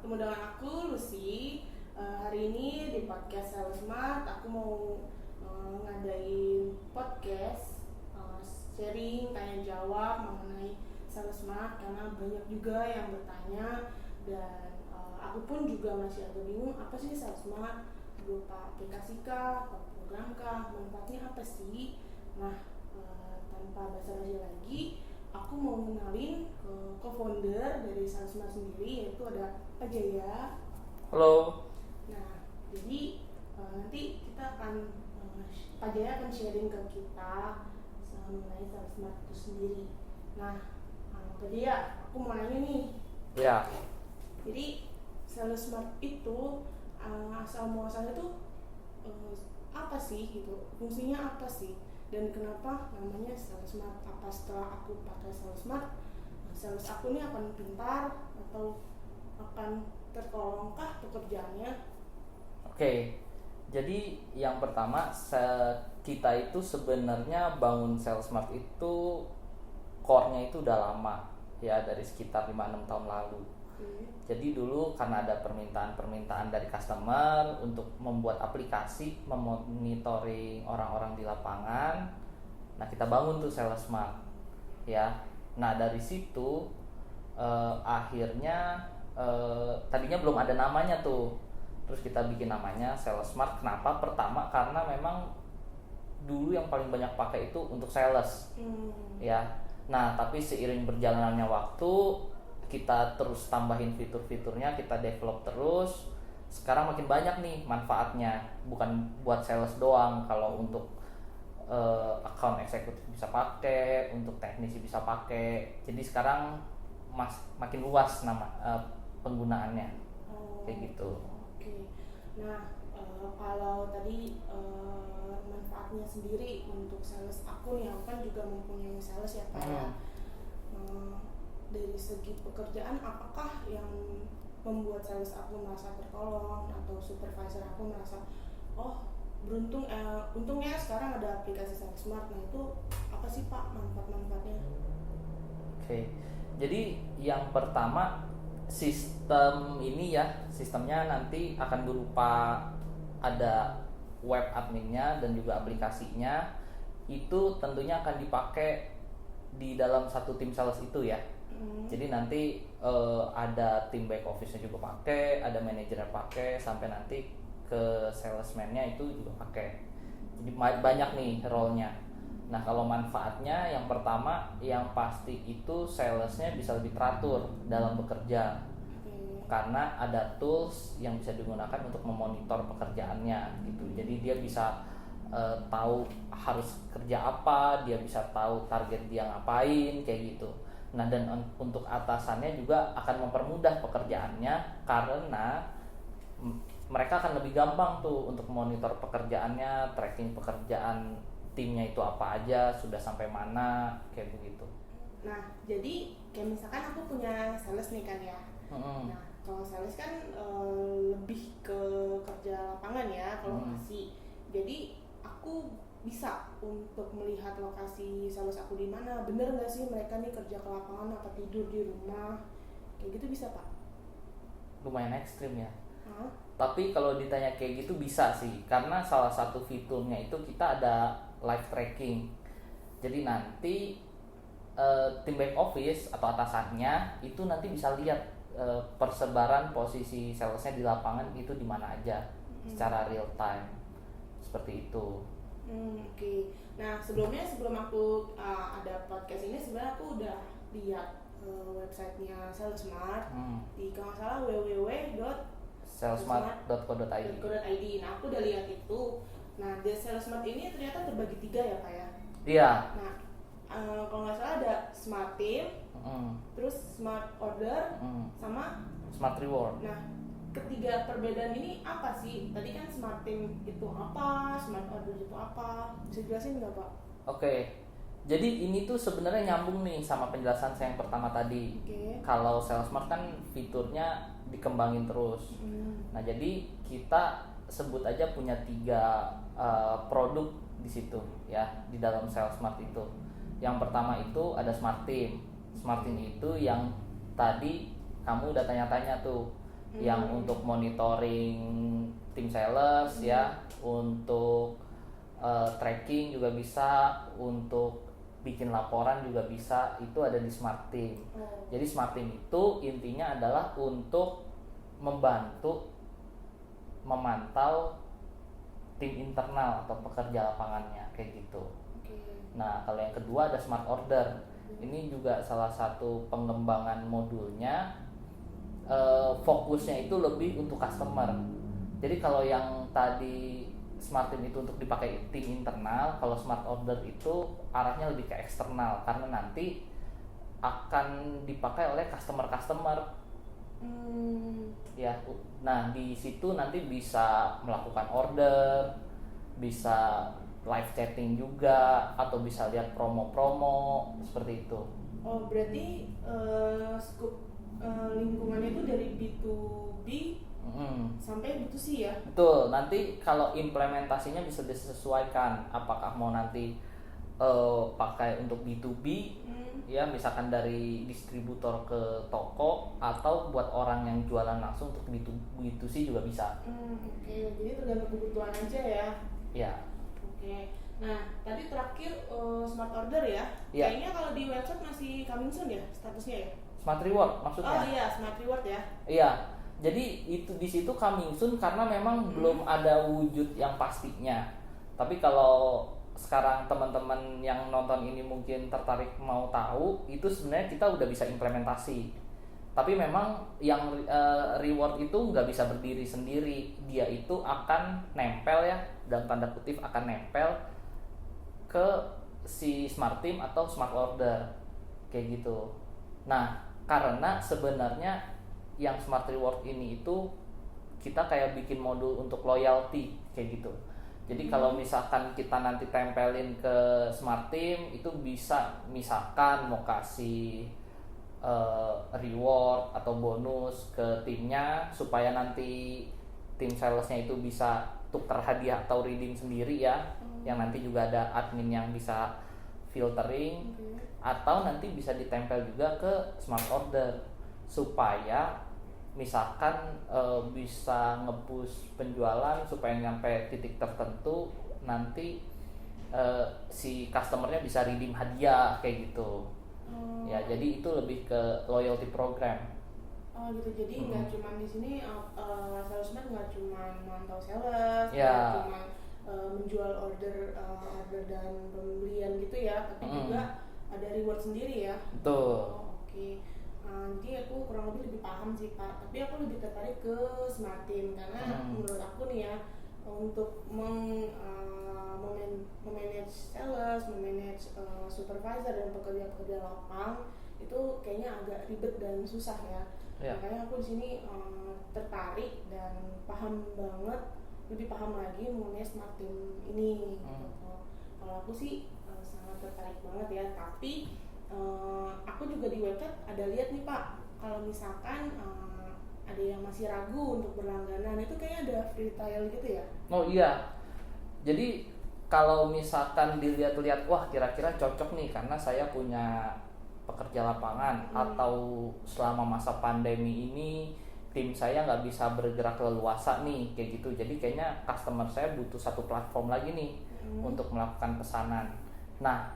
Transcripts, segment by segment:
Ketemu dengan aku Lucy. Hari ini di podcast Sales Smart aku mau ngadain podcast sharing tanya jawab mengenai Sales Smart karena banyak juga yang bertanya dan aku pun juga masih agak bingung apa sih Sales Smart, berupa aplikasi kah atau program kah, manfaatnya apa sih. Nah, tanpa basa-basi lagi, aku mau kenalin ke co-founder dari Salesmart sendiri, yaitu ada Pak Jaya. Halo. Nah, jadi nanti kita akan Pak Jaya akan sharing ke kita mengenai Salesmart itu sendiri. Nah, Pak Jaya, aku mau nanya nih. Ya. Jadi Salesmart itu asal muasalnya tuh apa sih gitu? Fungsinya apa sih? Dan kenapa namanya Sales Smart? Apa setelah aku pakai Sales Smart, sales aku ini akan pintar atau akan tertolongkah pekerjaannya? Oke. Jadi yang pertama, kita itu sebenarnya bangun Sales Smart itu core-nya itu udah lama ya, dari sekitar 5-6 tahun lalu. Jadi dulu karena ada permintaan dari customer untuk membuat aplikasi memonitoring orang-orang di lapangan. Nah, kita bangun tuh Sales Smart ya. Nah, dari situ akhirnya tadinya belum ada namanya tuh. Terus kita bikin namanya Sales Smart. Kenapa? Pertama karena memang dulu yang paling banyak pakai itu untuk sales. Ya. Nah, tapi seiring berjalannya waktu, kita terus tambahin fitur-fiturnya, kita develop terus. Sekarang makin banyak nih manfaatnya, bukan buat sales doang. Kalau untuk account eksekutif bisa pakai, untuk teknisi bisa pakai. Jadi sekarang makin luas nama penggunaannya. Kayak gitu. Oke. Nah, kalau tadi manfaatnya sendiri untuk sales aku nih, aku kan juga mempunyai sales ya Pak ya. Dari segi pekerjaan, apakah yang membuat sales aku merasa tertolong atau supervisor aku merasa untungnya sekarang ada aplikasi Sales Smart. Nah, itu apa sih Pak manfaat-manfaatnya? Oke. Jadi yang pertama, sistemnya nanti akan berupa ada web adminnya dan juga aplikasinya. Itu tentunya akan dipakai di dalam satu tim sales itu ya. Jadi nanti ada tim back office-nya juga pakai, ada manajernya pakai, sampai nanti ke salesman-nya itu juga pakai. Jadi banyak nih role-nya. Nah, kalau manfaatnya yang pertama yang pasti itu salesnya bisa lebih teratur dalam bekerja. Karena ada tools yang bisa digunakan untuk memonitor pekerjaannya gitu. Jadi dia bisa tahu harus kerja apa, dia bisa tahu target dia ngapain kayak gitu. Nah, dan untuk atasannya juga akan mempermudah pekerjaannya karena mereka akan lebih gampang tuh untuk monitor pekerjaannya, tracking pekerjaan timnya itu apa aja, sudah sampai mana, kayak begitu. Nah, jadi kayak misalkan aku punya sales nih kan ya. Nah, kalau sales kan lebih ke kerja lapangan ya kalau masih. Jadi aku bisa untuk melihat lokasi sales aku di mana. Bener nggak sih mereka nih kerja ke lapangan apa tidur di rumah? Kayak gitu bisa Pak? Lumayan ekstrim ya. Tapi kalau ditanya kayak gitu bisa sih, karena salah satu fiturnya itu kita ada live tracking. Jadi nanti tim back office atau atasannya itu nanti bisa lihat persebaran posisi salesnya di lapangan itu di mana aja secara real time, seperti itu. Oke. Nah, sebelum aku ada podcast ini, sebenarnya aku udah lihat websitenya Salesmart di kalau nggak salah www.salesmart.co.id. Nah, aku udah lihat itu. Nah, di Salesmart ini ternyata terbagi 3 ya Pak ya? Iya. Nah, kalau nggak salah ada Smart Team, terus Smart Order, sama Smart Reward. Nah, ketiga perbedaan ini apa sih? Tadi kan Smart Team itu apa, Smart Order itu apa? Bisa jelasin nggak Pak? Oke. Jadi ini tuh sebenarnya nyambung nih sama penjelasan saya yang pertama tadi. Kalau Sales Smart kan fiturnya dikembangin terus. Nah, jadi kita sebut aja punya 3 produk di situ ya, di dalam Sales Smart itu. Yang pertama itu ada Smart Team. Smart Team itu yang tadi kamu udah tanya-tanya tuh. yang untuk monitoring tim sales ya, untuk tracking juga bisa, untuk bikin laporan juga bisa, itu ada di Smart Team. Jadi Smart Team itu intinya adalah untuk membantu memantau tim internal atau pekerja lapangannya kayak gitu. Nah, kalau yang kedua ada Smart Order. Ini juga salah satu pengembangan modulnya. Fokusnya itu lebih untuk customer. Jadi kalau yang tadi Smart Team itu untuk dipakai tim internal, kalau Smart Order itu arahnya lebih ke eksternal karena nanti akan dipakai oleh customer. Ya, nah di situ nanti bisa melakukan order, bisa live chatting juga, atau bisa lihat promo-promo seperti itu. Oh, berarti scope lingkungannya itu dari B2B sampai B2C ya? Betul, nanti kalau implementasinya bisa disesuaikan, apakah mau nanti pakai untuk B2B ya, misalkan dari distributor ke toko, atau buat orang yang jualan langsung untuk B2C juga bisa. Oke, jadi tergantung kebutuhan aja ya? Ya. Oke, nah tadi terakhir Smart Order ya? Ya. Kayaknya kalau di website masih coming soon ya statusnya ya? Smart Reward maksudnya? Oh iya, Smart Reward ya? Iya, jadi itu di situ coming soon karena memang belum ada wujud yang pastinya. Tapi kalau sekarang teman-teman yang nonton ini mungkin tertarik mau tahu, itu sebenarnya kita udah bisa implementasi. Tapi memang yang reward itu nggak bisa berdiri sendiri, dia itu akan nempel ya, dalam tanda kutip akan nempel ke si Smart Team atau Smart Order kayak gitu. Nah, karena sebenarnya yang Smart Reward ini itu kita kayak bikin modul untuk loyalty kayak gitu. Jadi kalau misalkan kita nanti tempelin ke Smart Team, itu bisa misalkan mau kasih reward atau bonus ke timnya supaya nanti tim salesnya itu bisa tuker hadiah atau redeem sendiri ya, yang nanti juga ada admin yang bisa filtering, atau nanti bisa ditempel juga ke Smart Order supaya misalkan bisa nge-push penjualan supaya nyampe titik tertentu, nanti si customernya bisa redeem hadiah kayak gitu. Ya, jadi itu lebih ke loyalty program. Oh gitu, jadi nggak cuma di sini salesman nggak cuma mantau sales, Ya. nggak cuma menjual order dan pembelian gitu ya, tapi juga ada reward sendiri ya. Betul. Oh, oke. Nanti aku kurang lebih paham sih Pak, tapi aku lebih tertarik ke Smart Team karena menurut aku nih ya, untuk memanage sales, memanage supervisor dan pekerja-pekerja lapang itu kayaknya agak ribet dan susah ya. Makanya aku di sini tertarik dan paham banget, lebih paham lagi mengenai Smart Team ini. Gitu. Kalau aku sih sangat tertarik banget ya, tapi aku juga di website ada lihat nih Pak, kalau misalkan ada yang masih ragu untuk berlangganan, itu kayaknya ada free trial gitu ya? Oh iya, jadi kalau misalkan dilihat-lihat, wah kira-kira cocok nih karena saya punya pekerja lapangan, atau selama masa pandemi ini tim saya nggak bisa bergerak leluasa nih kayak gitu, jadi kayaknya customer saya butuh satu platform lagi nih untuk melakukan pesanan. Nah,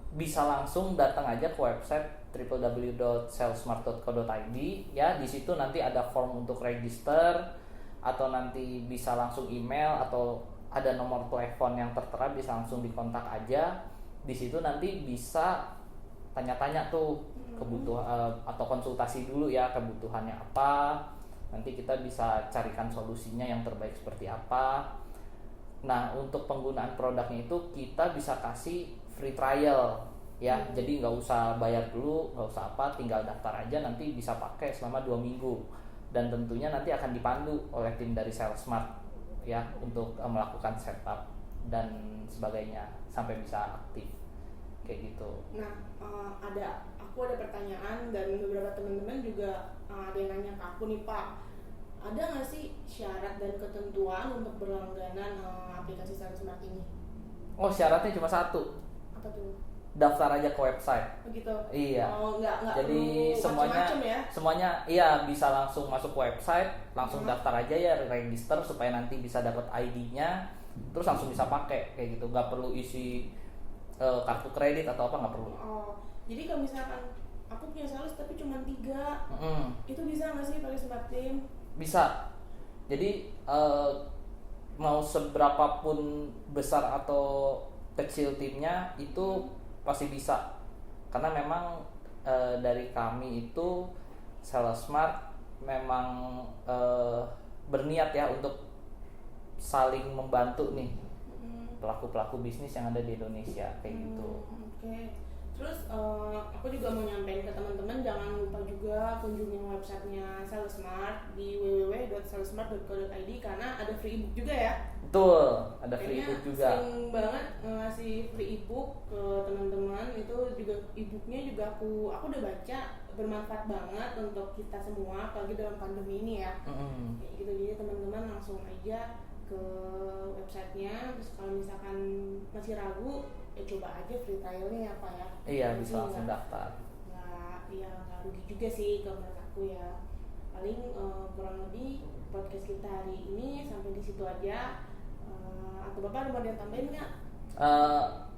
bisa langsung datang aja ke website www.salesmart.co.id ya. Di situ nanti ada form untuk register, atau nanti bisa langsung email, atau ada nomor telepon yang tertera, bisa langsung dikontak aja. Di situ nanti bisa tanya-tanya tuh kebutuhan atau konsultasi dulu ya, kebutuhannya apa. Nanti kita bisa carikan solusinya yang terbaik seperti apa. Nah, untuk penggunaan produknya itu kita bisa kasih free trial ya, jadi nggak usah bayar dulu, nggak usah apa, tinggal daftar aja, nanti bisa pakai selama 2 minggu, dan tentunya nanti akan dipandu oleh tim dari SalesSmart ya untuk melakukan setup dan sebagainya sampai bisa aktif kayak gitu. Nah, aku ada pertanyaan dan beberapa teman-teman juga ada yang nanya ke aku nih Pak, ada nggak sih syarat dan ketentuan untuk berlangganan aplikasi SalesSmart ini? Oh, syaratnya cuma satu. Apa tuh? daftar aja ke website. Begitu. Iya. Oh, nggak Jadi perlu semuanya macem-macem ya. semuanya iya bisa langsung masuk ke website, langsung Hmm. daftar aja ya, register supaya nanti bisa dapat ID-nya, terus langsung bisa pakai kayak gitu. Nggak perlu isi kartu kredit atau apa, nggak perlu. Oh, jadi kalau misalkan aku punya sales tapi cuma 3, Mm-mm. itu bisa nggak sih pakai smart team? Bisa. Jadi mau seberapapun besar atau kecil timnya itu pasti bisa, karena memang dari kami itu Sales Smart memang berniat ya untuk saling membantu nih pelaku-pelaku bisnis yang ada di Indonesia kayak gitu. Oke. Terus aku juga mau nyampein ke teman-teman, jangan lupa juga kunjungin websitenya Sales Smart di www.salesmart.co.id karena ada free ebook juga ya. Betul, ada free Kayaknya ebook juga. sering banget ngasih free ebook ke teman-teman. Itu juga ebooknya juga aku udah baca, bermanfaat banget untuk kita semua apalagi dalam pandemi ini ya. Mm-mm. Kayak gitu, jadi teman-teman langsung aja ke websitenya. Terus kalau misalkan masih ragu ya coba aja free trialnya ya Pak ya. Iya, Jadi bisa langsung daftar. nggak rugi juga sih kalau menurut aku ya. Paling kurang lebih podcast kita hari ini sampai di situ aja. Atau Bapak ada mau ditambahin nggak?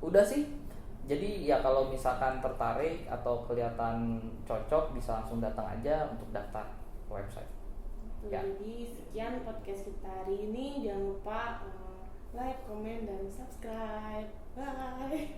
Udah sih. Jadi ya kalau misalkan tertarik atau kelihatan cocok bisa langsung datang aja untuk daftar ke website. Ya. Jadi sekian podcast kita hari ini. Jangan lupa like, comment, dan subscribe. Bye.